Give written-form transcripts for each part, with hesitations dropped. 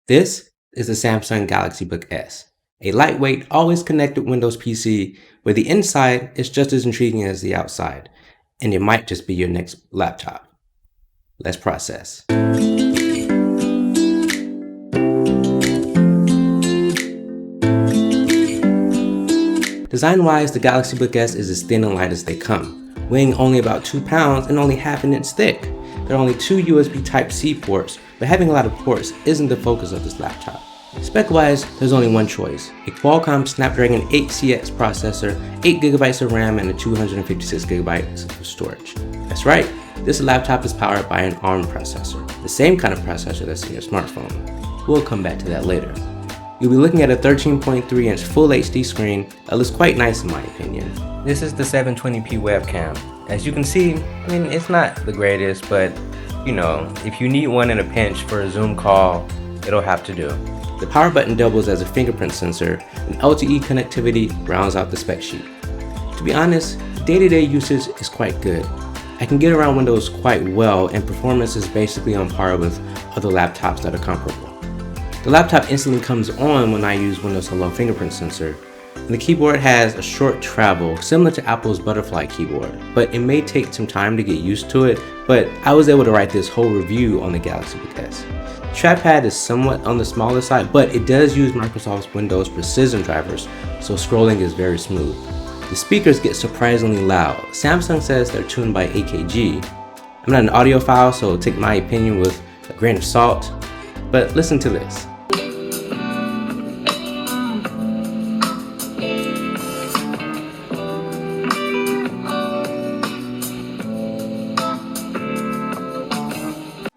This is the Samsung Galaxy Book S, a lightweight, always connected Windows PC where the inside is just as intriguing as the outside, and it might just be your next laptop. Let's process. Design-wise, the Galaxy Book S is as thin and light as they come, weighing only about 2 pounds and only half an inch thick. There are only 2 USB Type-C ports, but having a lot of ports isn't the focus of this laptop. Spec-wise, there's only one choice, a Qualcomm Snapdragon 8cx processor, 8GB of RAM, and 256GB of storage. That's right, this laptop is powered by an ARM processor, the same kind of processor that's in your smartphone. We'll come back to that later. You'll be looking at a 13.3-inch Full HD screen that looks quite nice in my opinion. This is the 720p webcam. As you can see, it's not the greatest, but if you need one in a pinch for a Zoom call, it'll have to do. The power button doubles as a fingerprint sensor, and LTE connectivity rounds out the spec sheet. To be honest, day-to-day usage is quite good. I can get around Windows quite well, and performance is basically on par with other laptops that are comparable. The laptop instantly comes on when I use Windows Hello fingerprint sensor, and the keyboard has a short travel similar to Apple's Butterfly keyboard, but it may take some time to get used to it, but I was able to write this whole review on the Galaxy Book S. The trackpad is somewhat on the smaller side, but it does use Microsoft's Windows Precision drivers, so scrolling is very smooth. The speakers get surprisingly loud. Samsung says they're tuned by AKG. I'm not an audiophile, so take my opinion with a grain of salt, but listen to this.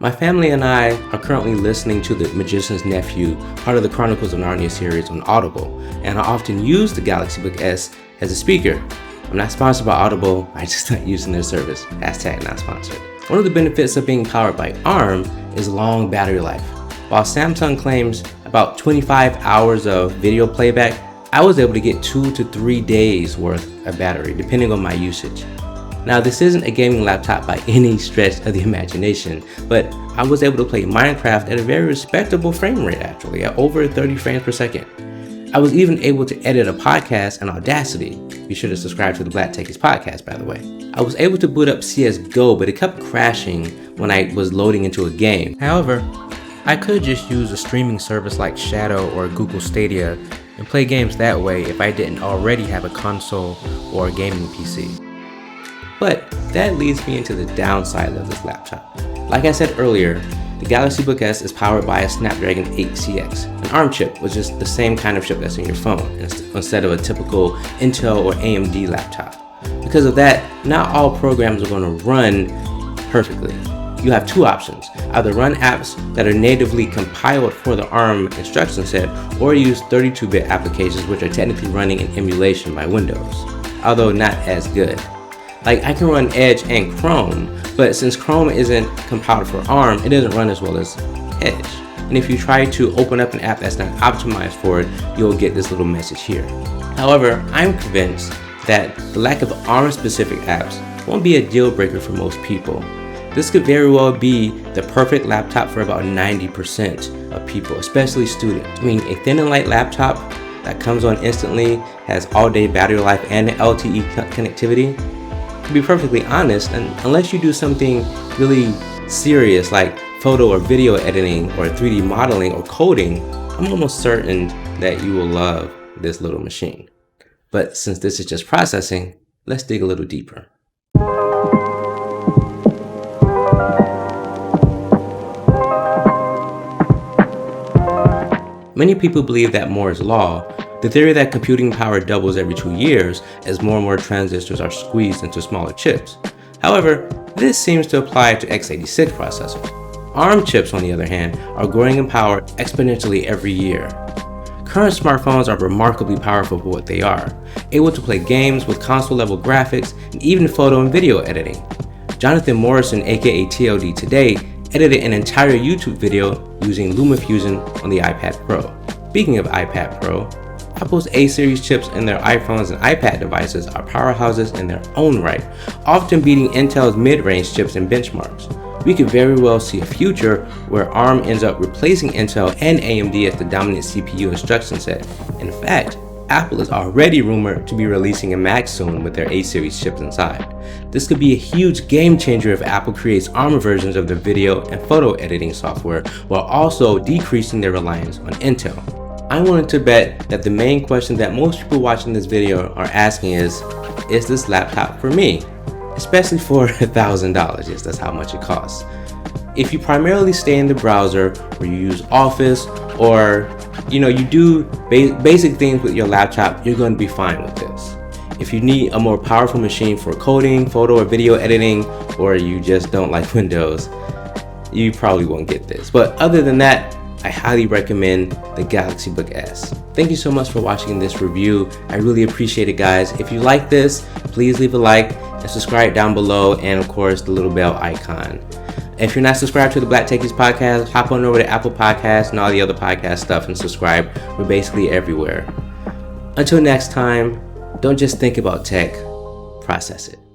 My family and I are currently listening to The Magician's Nephew, part of the Chronicles of Narnia series on Audible, and I often use the Galaxy Book S as a speaker. I'm not sponsored by Audible, I just like using their service. Hashtag not sponsored. One of the benefits of being powered by ARM is long battery life. While Samsung claims about 25 hours of video playback, I was able to get 2 to 3 days worth of battery, depending on my usage. Now, this isn't a gaming laptop by any stretch of the imagination, but I was able to play Minecraft at a very respectable frame rate actually, at over 30 frames per second. I was even able to edit a podcast in Audacity. Be sure to subscribe to the Black Techies podcast, by the way. I was able to boot up CSGO, but it kept crashing when I was loading into a game. However, I could just use a streaming service like Shadow or Google Stadia and play games that way if I didn't already have a console or a gaming PC. But that leads me into the downside of this laptop. Like I said earlier, the Galaxy Book S is powered by a Snapdragon 8cx, an ARM chip, which is the same kind of chip that's in your phone, instead of a typical Intel or AMD laptop. Because of that, not all programs are going to run perfectly. You have 2 options, either run apps that are natively compiled for the ARM instruction set, or use 32-bit applications which are technically running in emulation by Windows, although not as good. Like, I can run Edge and Chrome, but since Chrome isn't compiled for ARM, it doesn't run as well as Edge. And if you try to open up an app that's not optimized for it, you'll get this little message here. However, I'm convinced that the lack of ARM-specific apps won't be a deal breaker for most people. This could very well be the perfect laptop for about 90% of people, especially students. A thin and light laptop that comes on instantly, has all-day battery life and LTE connectivity. To be perfectly honest, and unless you do something really serious like photo or video editing or 3D modeling or coding, I'm almost certain that you will love this little machine. But since this is just processing, let's dig a little deeper. Many people believe that Moore's law, the theory that computing power doubles every 2 years as more and more transistors are squeezed into smaller chips. However, this seems to apply to x86 processors. ARM chips, on the other hand, are growing in power exponentially every year. Current smartphones are remarkably powerful for what they are, able to play games with console-level graphics and even photo and video editing. Jonathan Morrison, aka TLD Today, edited an entire YouTube video using LumaFusion on the iPad Pro. Speaking of iPad Pro, Apple's A-series chips in their iPhones and iPad devices are powerhouses in their own right, often beating Intel's mid-range chips in benchmarks. we could very well see a future where ARM ends up replacing Intel and AMD as the dominant CPU instruction set. In fact, Apple is already rumored to be releasing a Mac soon with their A-series chips inside. This could be a huge game changer if Apple creates ARM versions of their video and photo editing software while also decreasing their reliance on Intel. I'm willing to bet that the main question that most people watching this video are asking is this laptop for me? Especially for $1,000, yes, that's how much it costs. If you primarily stay in the browser or you use Office or you do basic things with your laptop, you're going to be fine with this. If you need a more powerful machine for coding, photo or video editing, or you just don't like Windows, you probably won't get this. But other than that, I highly recommend the Galaxy Book S. Thank you so much for watching this review. I really appreciate it, guys. If you like this, please leave a like and subscribe down below, and of course the little bell icon. If you're not subscribed to the Black Techies podcast, hop on over to Apple Podcasts and all the other podcast stuff and subscribe. We're basically everywhere. Until next time, don't just think about tech, process it.